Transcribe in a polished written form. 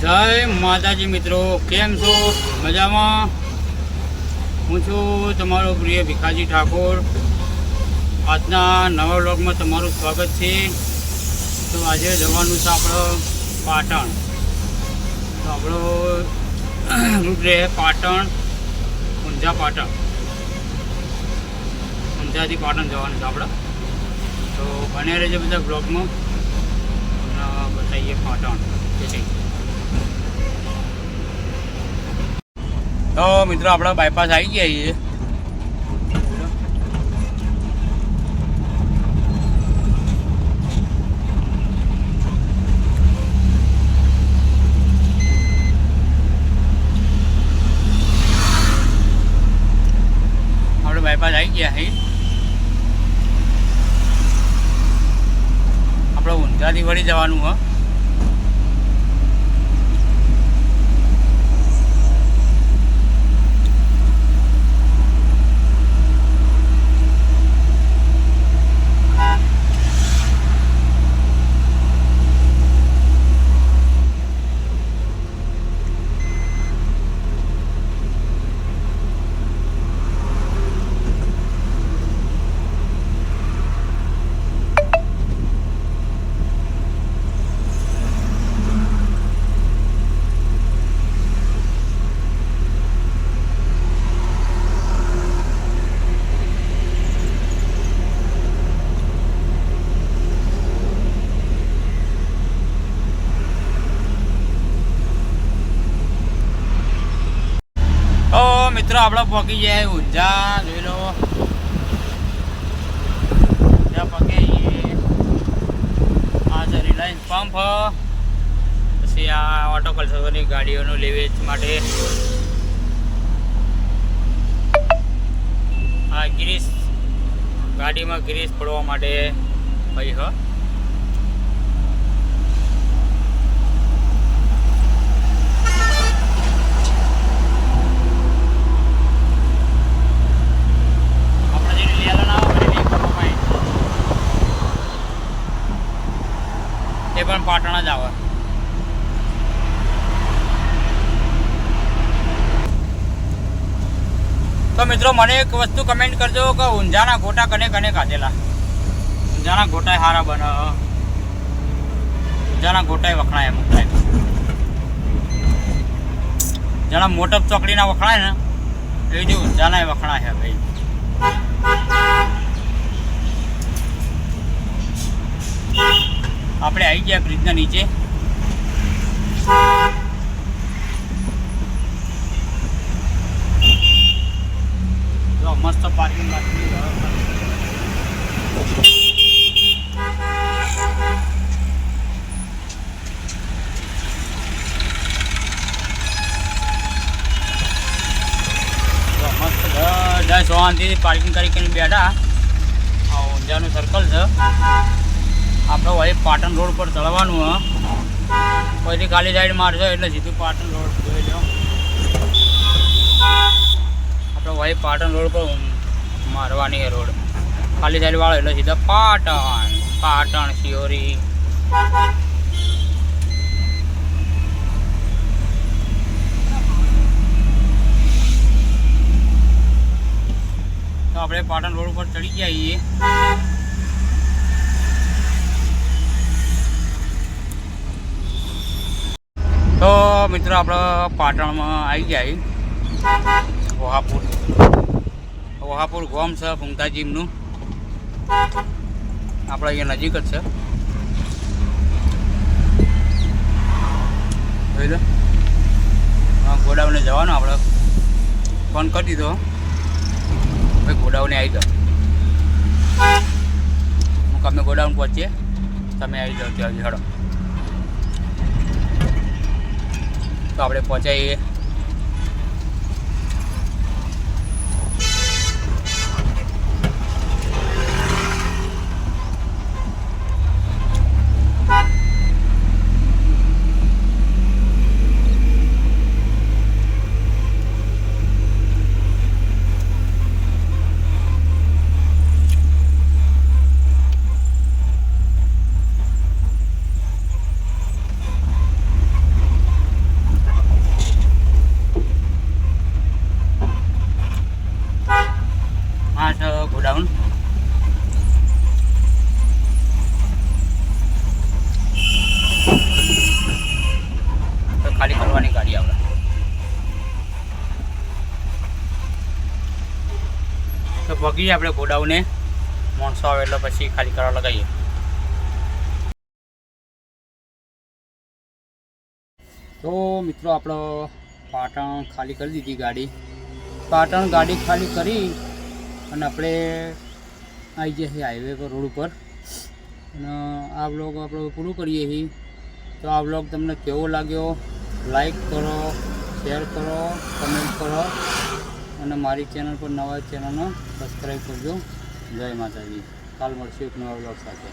જય માતાજી મિત્રો, કેમ છો? મજામાં? હું છું તમારો પ્રિય ભીખાજી ઠાકોર. આજના નવા વ્લોગમાં તમારું સ્વાગત છે. તો આજે જવાનું છે આપણો પાટણ. તો આપણો રૂટ રહે પાટણ, ઊંઝા પાટણ. ઊંઝાથી પાટણ જવાનું છે આપણે. તો બને રહેજો બધા બ્લોગમાં, બતાવીએ પાટણ. તો મિત્રો આપણે બાયપાસ આવી ગયા છીએ. આપણે બાયપાસ આવી ગયા છીએ. આપણે ઊંઝાથી વળી જવાનું હોય. મિત્રો આપણે પહોંચી જાય ઊંઝા. જોઈ લો ત્યાં પહોંચી. આ છે રિલાયન્સ પંપ. પછી આ ઓટો કલ્ચરની ગાડીઓનું લેવેચ માટે આ ગ્રીસ, ગાડીમાં ગ્રીસ પડવા માટે ભાઈ હ. એ પણ પાટણ જ આવે. તો મિત્રો મને એક વસ્તુ કમેન્ટ કરજો કે ઊંઝાના ગોટા કને કને ખાધેલા. ઊંઝાના ગોટા સારા બને. ઊંઝાના ગોટા વખણાય અમુક ટાઈમ. જેના મોટપ ચોકડીના વખણાય ને એ જે ઊંઝાના વખણાય છે ભાઈ. આપણે આવી ગયા બ્રિજના નીચે. જો મસ્ત પાર્કિંગ રાખી. મસ્ત બધા શાંતિથી પાર્કિંગ કરીને બેઠા. આ ઊંઝાનું સર્કલ છે. આપણે વળી પાટણ રોડ પર ચડવાનું હ. પછી ખાલી સાઈડ મારશો એટલે સીધું પાટણ રોડ જોઈ લો. આપણે વળી પાટણ રોડ પર મારવાની છે રોડ. ખાલી સાઈડ વાળો એટલે સીધા પાટણ. પાટણ શિયોરી. તો આપણે પાટણ રોડ ઉપર ચડી જઈએ. તો મિત્રો આપણે પાટણમાં આવી ગયા. વહાપુર ગામ છે ફૂંકતાજીમનું. આપણે અહીંયા નજીક જ છે. જોઈ લો ગોડાઉને જવાનું. આપણે ફોન કરી દીધો ભાઈ ગોડાઉને આવી જાઓ. અમે ગોડાઉન પહોંચીએ, તમે આવી જાઓ ત્યાં હેડો. તો આપણે પહોંચાઈએ. વગીએ આપણે ગોડાઉને, માણસો આવે એટલે પછી ખાલી કરવા લગાવીએ. તો મિત્રો આપણો પાટણ ખાલી કરી દીધી ગાડી. પાટણ ગાડી ખાલી કરી અને આપણે આવી જઈએ હાઈવે પર, રોડ ઉપર. અને આ બ્લોગ આપણે પૂરું કરીએ છીએ. તો આ બ્લોગ તમને કેવો લાગ્યો લાઈક કરો, શેર કરો, કમેન્ટ કરો અને મારી ચેનલ પર નવા ચેનલને સબસ્ક્રાઈબ કરજો. જય માતાજી. કાલ મળશું એક નવા બ્લોગ સાથે.